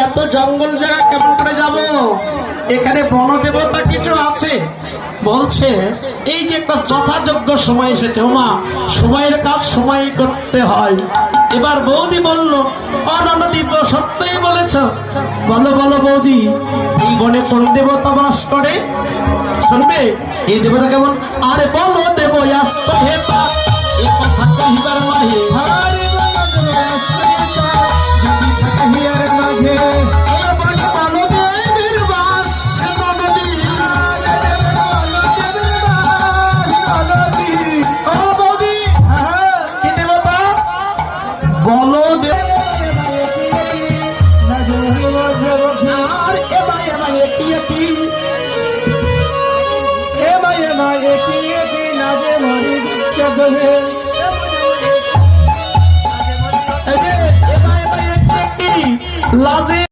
এত জঙ্গল জায়গা কেমন করে যাব? এখানে বনদেবতা কিছু আছে। বলছে এই যে একটা যথাযোগ্য সময় এসেছে, ওমা সময়ের কাজ সময় করতে হয়। এবার বৌদি বলল, অননদী সত্যই বলেছ, বলো বলো বৌদি, এই বনে কোন দেবতা বাস করে? শুনবে এই দেবতা কেমন? আরে বলো দেব আস্ত হেতা, এ কথা কহিবার মাঝে লাজে